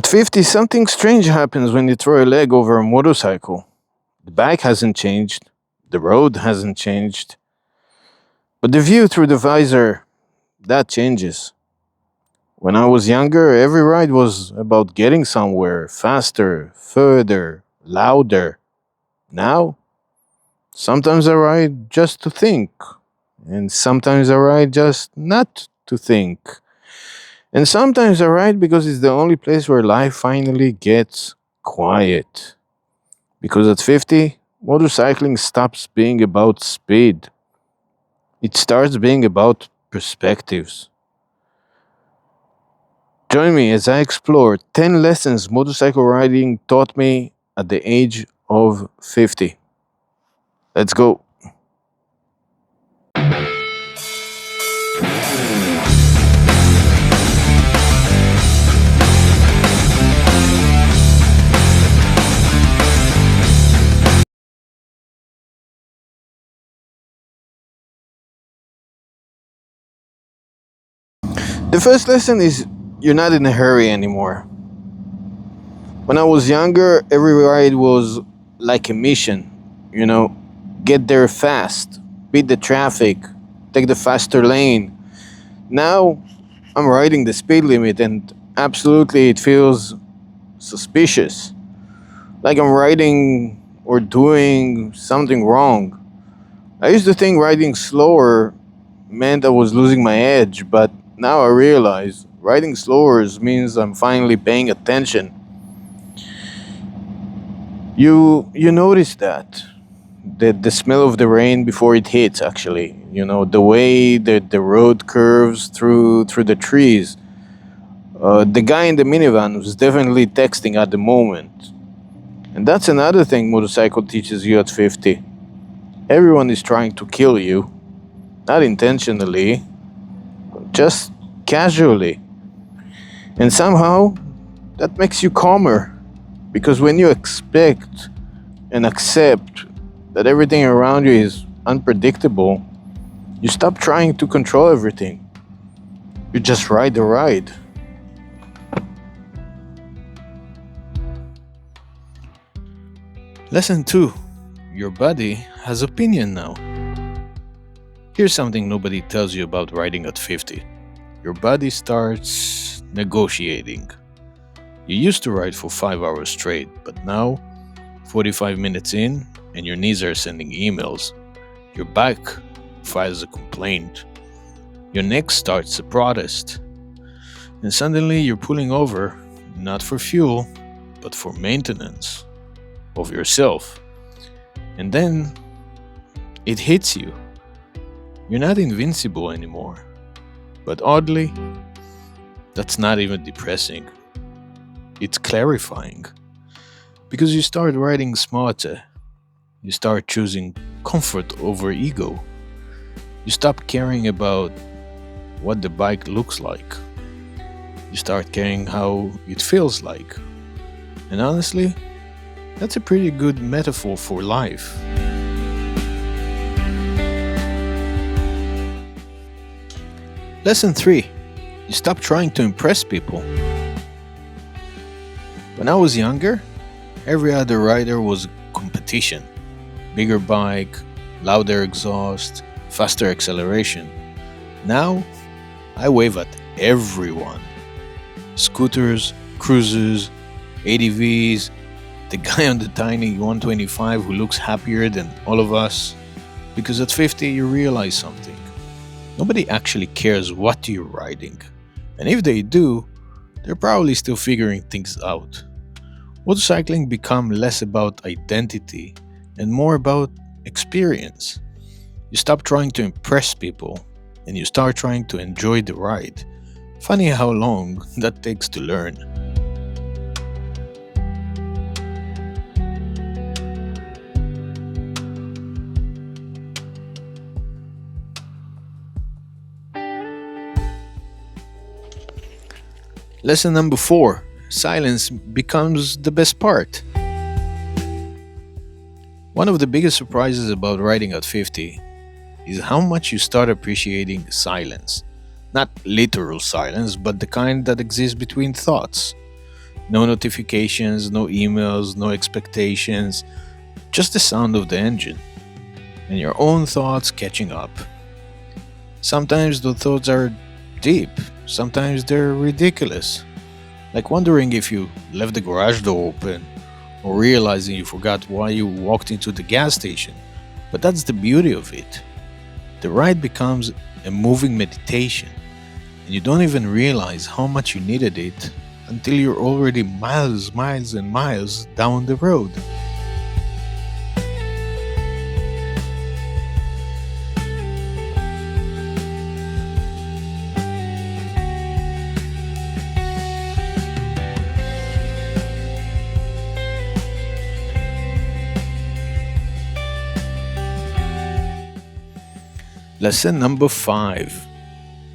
At 50, something strange happens when you throw a leg over a motorcycle. The bike hasn't changed, the road hasn't changed, but the view through the visor, that changes. When I was younger, every ride was about getting somewhere faster, further, louder. Now, sometimes I ride just to think, and sometimes I ride just not to think. And sometimes I ride because it's the only place where life finally gets quiet. Because at 50, motorcycling stops being about speed. It starts being about perspectives. Join me as I explore 10 lessons motorcycle riding taught me at the age of 50. Let's go. The first lesson is you're not in a hurry anymore. When I was younger, every ride was like a mission. You know, get there fast, beat the traffic, take the faster lane. Now I'm riding the speed limit and absolutely it feels suspicious. Like I'm riding or doing something wrong. I used to think riding slower meant I was losing my edge, but now I realize riding slower means I'm finally paying attention. You notice that the smell of the rain before it hits, actually, the way that the road curves through the trees. The guy in the minivan was definitely texting at the moment. And that's another thing motorcycle teaches you at 50. Everyone is trying to kill you, not intentionally, just casually. And somehow that makes you calmer, because when you expect and accept that everything around you is unpredictable, you stop trying to control everything. You just ride the ride. Lesson 2. Your body has opinion now. Here's something nobody tells you about riding at 50. Your body starts negotiating. You used to ride for 5 hours straight, but now, 45 minutes in, and your knees are sending emails. Your back files a complaint. Your neck starts a protest. And suddenly you're pulling over, not for fuel, but for maintenance of yourself. And then it hits you. You're not invincible anymore. But oddly, that's not even depressing. It's clarifying. Because you start riding smarter. You start choosing comfort over ego. You stop caring about what the bike looks like. You start caring how it feels like. And honestly, that's a pretty good metaphor for life. Lesson 3. You stop trying to impress people. When I was younger, every other rider was competition. Bigger bike, louder exhaust, faster acceleration. Now, I wave at everyone. Scooters, cruisers, ADVs, the guy on the tiny 125 who looks happier than all of us. Because at 50 you realize something. Nobody actually cares what you're riding. And if they do, they're probably still figuring things out. Motorcycling become less about identity and more about experience. You stop trying to impress people and you start trying to enjoy the ride. Funny how long that takes to learn. Lesson number 4. Silence becomes the best part. One of the biggest surprises about riding at 50 is how much you start appreciating silence. Not literal silence, but the kind that exists between thoughts. No notifications, no emails, no expectations, just the sound of the engine and your own thoughts catching up. Sometimes the thoughts are deep, sometimes they're ridiculous, like wondering if you left the garage door open or realizing you forgot why you walked into the gas station. But that's the beauty of it. The ride becomes a moving meditation, and you don't even realize how much you needed it until you're already miles and miles down the road. Lesson number 5.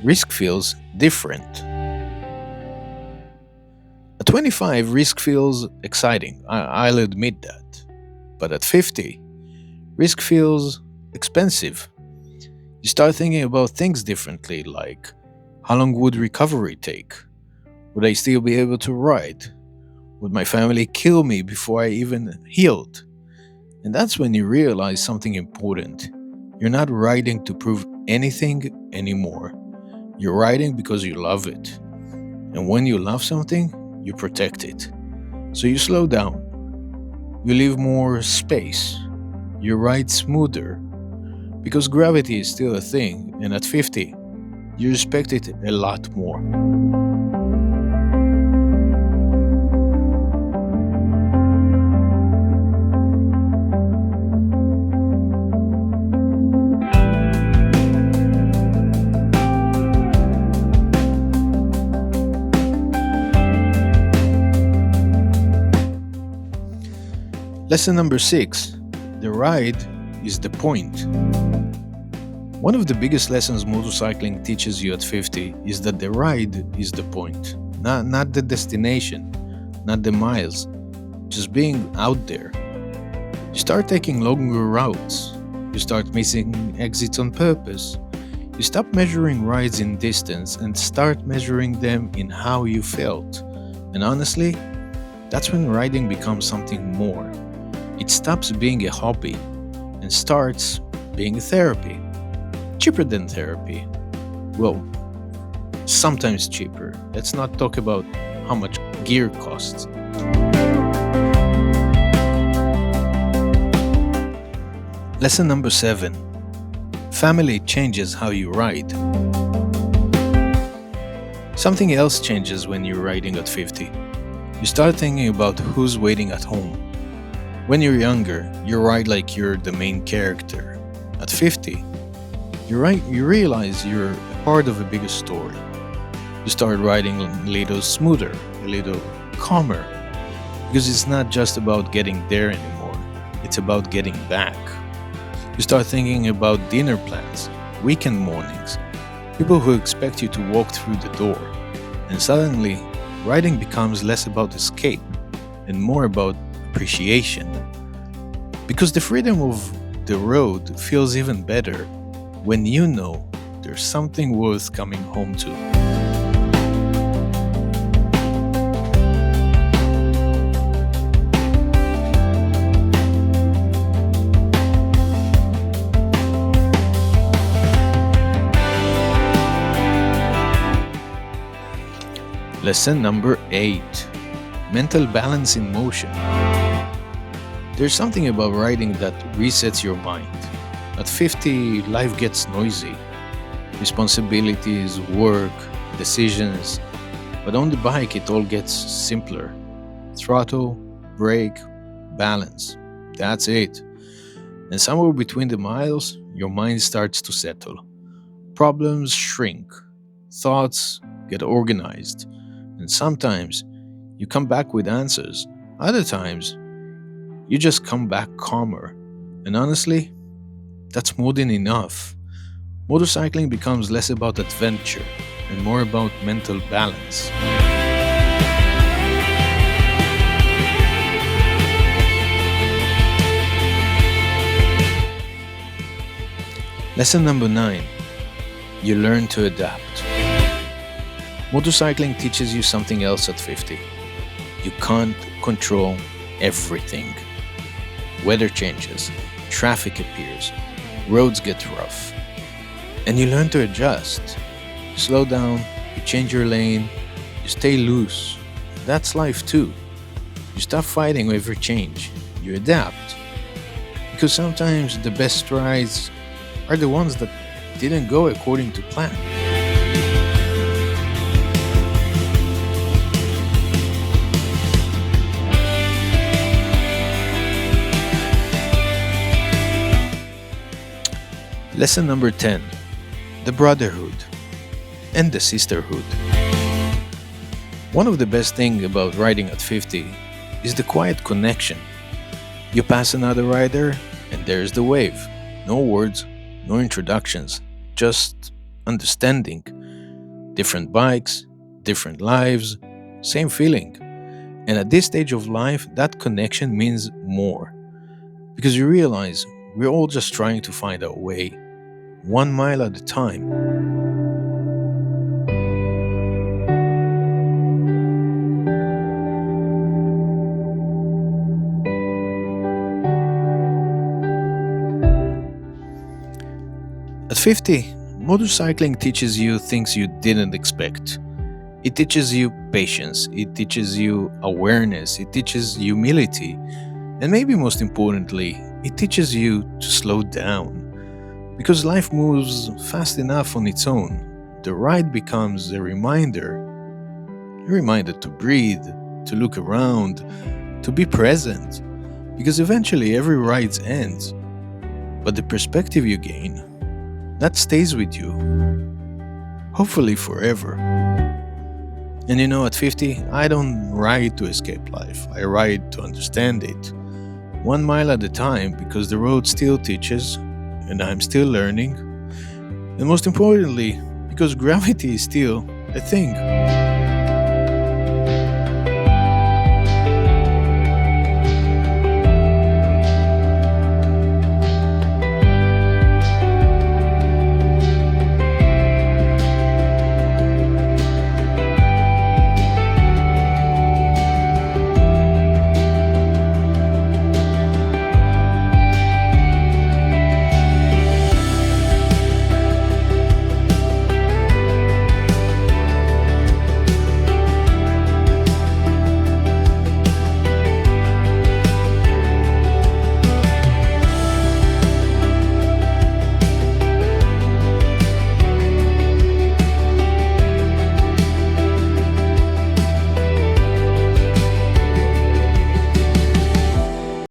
Risk feels different. At 25, risk feels exciting. I'll admit that. But at 50, risk feels expensive. You start thinking about things differently, like how long would recovery take? Would I still be able to ride? Would my family kill me before I even healed? And that's when you realize something important. You're not riding to prove anything anymore. You're riding because you love it. And when you love something, you protect it. So you slow down. You leave more space. You ride smoother. Because gravity is still a thing, and at 50, you respect it a lot more. Lesson number 6. The ride is the point. One of the biggest lessons motorcycling teaches you at 50 is that the ride is the point, not the destination, not the miles, just being out there. You start taking longer routes, you start missing exits on purpose, you stop measuring rides in distance and start measuring them in how you felt. And honestly, that's when riding becomes something more. It stops being a hobby and starts being therapy. Cheaper than therapy. Well, sometimes cheaper. Let's not talk about how much gear costs. Lesson number 7. Family changes how you ride. Something else changes when you're riding at 50. You start thinking about who's waiting at home. When you're younger, you ride like you're the main character. At 50, you realize you're a part of a bigger story. You start riding a little smoother, a little calmer, because it's not just about getting there anymore, it's about getting back. You start thinking about dinner plans, weekend mornings, people who expect you to walk through the door, and suddenly, riding becomes less about escape and more about appreciation. Because the freedom of the road feels even better when you know there's something worth coming home to. Lesson number 8. Mental balance in motion. There's something about riding that resets your mind. At 50, life gets noisy. Responsibilities, work, decisions. But on the bike, it all gets simpler. Throttle, brake, balance. That's it. And somewhere between the miles, your mind starts to settle. Problems shrink. Thoughts get organized. And sometimes you come back with answers. Other times, you just come back calmer. And honestly, that's more than enough. Motorcycling becomes less about adventure and more about mental balance. Lesson number 9. You learn to adapt. Motorcycling teaches you something else at 50. You can't control everything. Weather changes, traffic appears, roads get rough, and you learn to adjust. You slow down, you change your lane, you stay loose. That's life too. You stop fighting every change, you adapt. Because sometimes the best rides are the ones that didn't go according to plan. Lesson number 10: the brotherhood and the sisterhood. One of the best things about riding at 50 is the quiet connection. You pass another rider, and there's the wave. No words, no introductions, just understanding. Different bikes, different lives, same feeling. And at this stage of life, that connection means more. Because you realize we're all just trying to find our way, 1 mile at a time. At 50, motorcycling teaches you things you didn't expect. It teaches you patience, it teaches you awareness, it teaches humility, and maybe most importantly, it teaches you to slow down. Because life moves fast enough on its own, the ride becomes a reminder to breathe, to look around, to be present. Because eventually every ride ends, but the perspective you gain, that stays with you, hopefully forever. And at 50, I don't ride to escape life, I ride to understand it. 1 mile at a time, because the road still teaches, and I'm still learning. And most importantly, because gravity is still a thing.